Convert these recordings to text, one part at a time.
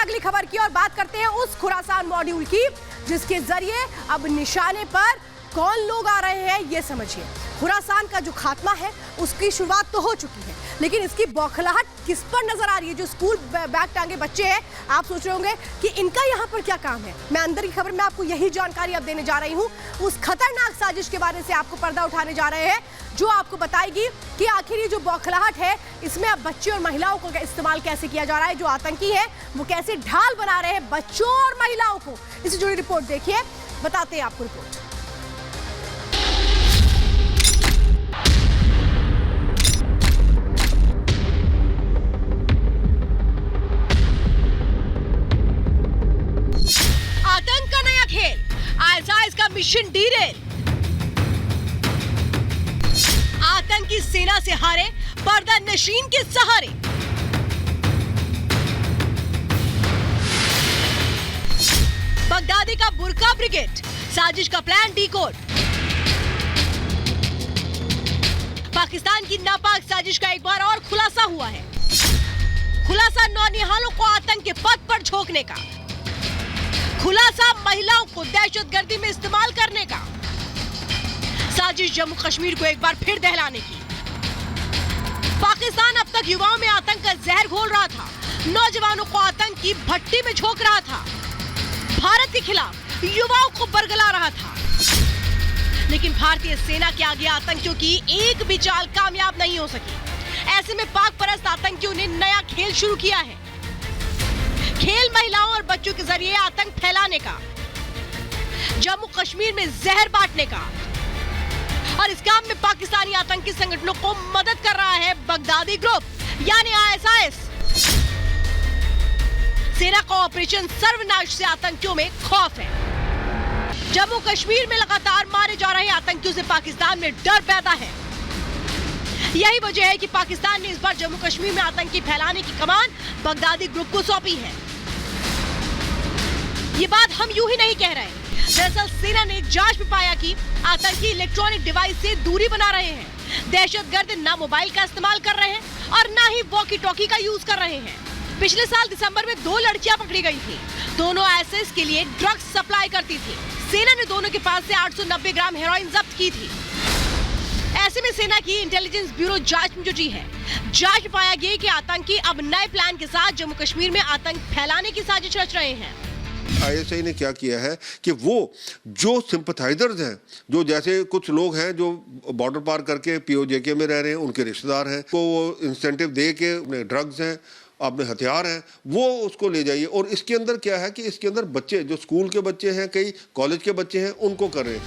हैं अगली खबर की और बात करते हैं उस खुरासान मॉड्यूल की जिसके जरिए अब निशाने पर कौन लोग आ रहे हैं ये समझिए। खुरासान का जो खात्मा है उसकी शुरुआत तो हो चुकी है, लेकिन इसकी बौखलाहट किस पर नजर आ रही है? जो स्कूल बैग टांगे बच्चे हैं, आप सोच रहे होंगे कि इनका यहाँ पर क्या काम है। मैं अंदर की खबर में आपको यही जानकारी अब देने जा रही हूँ। उस खतरनाक साजिश के बारे से आपको पर्दा उठाने जा रहे हैं जो आपको बताएगी कि आखिर ये जो बौखलाहट है इसमें अब बच्चे और महिलाओं को इस्तेमाल कैसे किया जा रहा है। जो आतंकी है वो कैसे ढाल बना रहे हैं बच्चों और महिलाओं को। इससे जुड़ी रिपोर्ट देखिए, बताते हैं आपको रिपोर्ट। आतंक का नया खेल, आईएसआईएस का मिशन डीरेल। आतंकी सेना से हारे पर्दा नशीन के सहारे। बगदादी का बुर्का ब्रिगेड, साजिश का प्लान डीकोड। पाकिस्तान की नापाक साजिश का एक बार और खुलासा हुआ है। खुलासा नौनिहालों को आतंक के पथ पर झोंकने का, खुलासा महिलाओं को दहशतगर्दी में इस्तेमाल करने का, साजिश जम्मू कश्मीर को एक बार फिर दहलाने की। पाकिस्तान अब तक युवाओं में आतंक का जहर घोल रहा था, नौजवानों को आतंक की भट्टी में झोंक रहा था, भारत के खिलाफ युवाओं को बरगला रहा था। लेकिन भारतीय सेना के आगे आतंकियों की एक भी चाल कामयाब नहीं हो सकी। ऐसे में पाक परस्त आतंकियों ने नया खेल शुरू किया है। खेल महिलाओं और बच्चों के जरिए आतंक फैलाने का, जम्मू कश्मीर में जहर बांटने का। और इस काम में पाकिस्तानी आतंकी संगठनों को मदद कर रहा है बगदादी ग्रुप यानी आईएसआईएस। सेना का ऑपरेशन सर्वनाश से आतंकियों में खौफ है। जम्मू कश्मीर में लगातार मारे जा रहे आतंकियों से पाकिस्तान में डर पैदा है। यही वजह है कि पाकिस्तान ने इस बार जम्मू कश्मीर में आतंकी फैलाने की कमान बगदादी ग्रुप को सौंपी है। ये बात हम यूं ही नहीं कह रहे। दरअसल सेना ने जांच में पाया कि आतंकी इलेक्ट्रॉनिक डिवाइस से दूरी बना रहे हैं। दहशतगर्द ना मोबाइल का इस्तेमाल कर रहे हैं और ना ही वॉकी टॉकी का यूज कर रहे हैं। पिछले साल दिसंबर में 2 लड़कियां पकड़ी गई थी। दोनों आईएसआईएस के लिए ड्रग्स सप्लाई करती थी। सेना ने दोनों के पास से 890 ग्राम हेरोइन जब्त की थी। ऐसे में सेना की इंटेलिजेंस ब्यूरो जांच में जुटी है। जांच में पाया गया कि आतंकी अब नए प्लान के साथ जम्मू कश्मीर में आतंक फैलाने की साजिश रच रहे हैं। आईएसआई ने क्या किया है कि वो जो सिंपथाइजर्स हैं, जो जैसे कुछ लोग हैं जो बॉर्डर पार करके पीओजेके में रह रहे हैं, उनके रिश्तेदार हैं, को वो इंसेंटिव दे के अपने ड्रग्स हैं, अपने हथियार हैं, वो उसको ले जाइए। और इसके अंदर क्या है कि इसके अंदर बच्चे जो स्कूल के बच्चे हैं, कई कॉलेज के बच्चे हैं, उनको कर रहे हैं।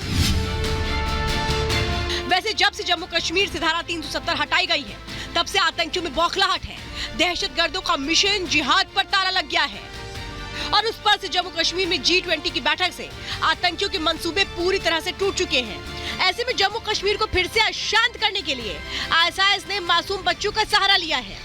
वैसे जब से जम्मू कश्मीर से धारा 370 हटाई गई है तब से आतंकियों में बौखलाहट है। दहशतगर्दों का मिशन जिहाद पर ताला लग गया है और उस पर से जम्मू कश्मीर में G20 की बैठक से आतंकियों के मंसूबे पूरी तरह से टूट चुके हैं। ऐसे में जम्मू कश्मीर को फिर से अशांत करने के लिए आईएसआईएस ने मासूम बच्चों का सहारा लिया है।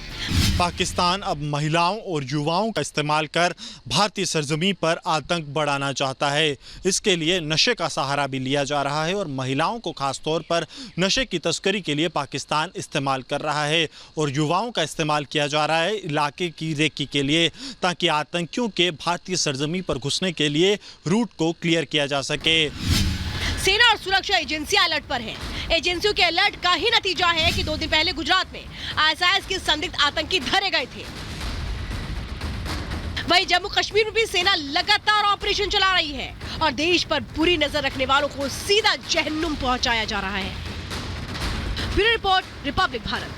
पाकिस्तान अब महिलाओं और युवाओं का इस्तेमाल कर भारतीय सरजमीं पर आतंक बढ़ाना चाहता है। इसके लिए नशे का सहारा भी लिया जा रहा है और महिलाओं को खास तौर पर नशे की तस्करी के लिए पाकिस्तान इस्तेमाल कर रहा है और युवाओं का इस्तेमाल किया जा रहा है इलाके की रेकी के लिए, ताकि आतंकियों के भारतीय सरजमीं पर घुसने के लिए रूट को क्लियर किया जा सके। सेना और सुरक्षा एजेंसियां अलर्ट पर हैं। एजेंसियों के अलर्ट का ही नतीजा है कि 2 दिन पहले गुजरात में आईएसआईएस के संदिग्ध आतंकी धरे गए थे। वहीं जम्मू कश्मीर में भी सेना लगातार ऑपरेशन चला रही है और देश पर बुरी नजर रखने वालों को सीधा जहन्नुम पहुंचाया जा रहा है। Bureau report, Republic Bharat.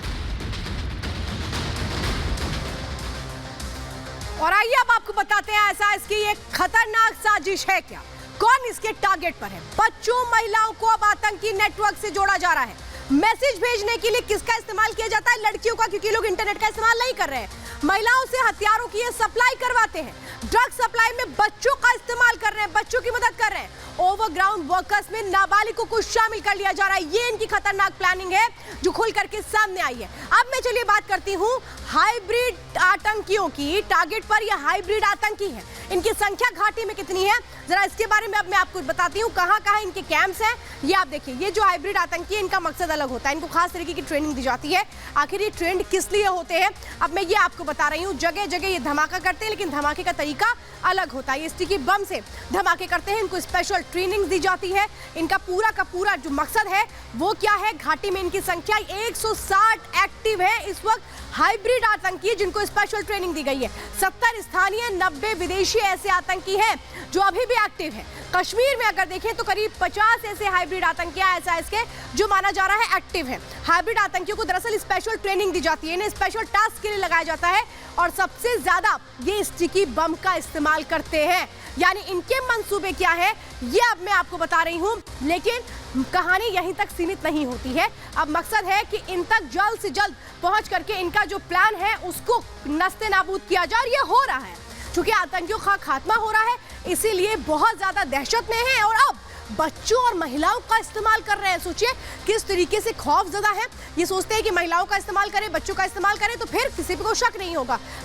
और आइए अब आपको बताते हैं आईएसआईएस की ये खतरनाक साजिश है क्या, कौन इसके टारगेट पर है। बच्चों, महिलाओं को अब आतंकी नेटवर्क से जोड़ा जा रहा है। मैसेज भेजने के लिए किसका इस्तेमाल किया जाता है? लड़कियों का, क्योंकि लोग इंटरनेट का इस्तेमाल नहीं कर रहे हैं। महिलाओं से हथियारों की ये सप्लाई करवाते हैं। ड्रग सप्लाई में बच्चों का इस्तेमाल कर रहे हैं, बच्चों की मदद कर रहे हैं। ओवरग्राउंड वर्कर्स में नाबालिगों को शामिल कर लिया जा रहा है। ये इनकी खतरनाक प्लानिंग है जो खुल करके सामने आई है। अब मैं चलिए बात करती हूँ हाइब्रिड आतंकियों की। टारगेट पर ये हाइब्रिड आतंकी है, इनकी संख्या घाटी में कितनी है जरा इसके बारे में अब मैं आपको बताती हूँ। कहाँ कहाँ इनके कैंप्स हैं ये आप देखिए। ये जो हाइब्रिड आतंकी है इनका मकसद अलग होता है, इनको खास तरीके की ट्रेनिंग दी जाती है। आखिर ये ट्रेंड किस लिए होते हैं अब मैं ये आपको बता रही हूँ। जगह जगह ये धमाका करते हैं लेकिन धमाके का तरीका अलग होता है। ये स्टिकी बम से धमाके करते हैं, इनको स्पेशल ट्रेनिंग दी जाती है। इनका पूरा का पूरा जो मकसद है वो क्या है, घाटी में इनकी संख्या 160 एक्टिव है इस वक्त हाइब्रिड आतंकी जिनको स्पेशल ट्रेनिंग दी गई है। 70 स्थानीय 90 विदेशी ऐसे आतंकी हैं जो अभी भी एक्टिव हैं। कश्मीर में अगर देखें तो करीब 50 ऐसे हाइब्रिड आतंकी एसआईएस के जो माना जा रहा है एक्टिव हैं। हाइब्रिड आतंकियों को दरअसल स्पेशल ट्रेनिंग दी जाती है, इन्हें स्पेशल टास्क के लिए लगाया जाता है और सबसे ज्यादा ये स्टिकी बम का इस्तेमाल करते हैं। यानी इनके मंसूबे क्या है ये अब मैं आपको बता रही हूं, लेकिन कहानी यहीं तक सीमित नहीं होती है। अब मकसद है कि इन तक जल्द से जल्द पहुंच करके इनका जो प्लान है उसको नस्ते नाबूद किया जाए। और ये हो रहा है क्योंकि आतंकियों का खात्मा हो रहा है, इसीलिए बहुत ज्यादा दहशत में है और अब बच्चों और महिलाओं का इस्तेमाल कर रहे हैं। सोचिए किस तरीके से खौफजदा है। ये सोचते हैं कि महिलाओं का इस्तेमाल करें, बच्चों का इस्तेमाल करें तो फिर किसी को शक नहीं होगा।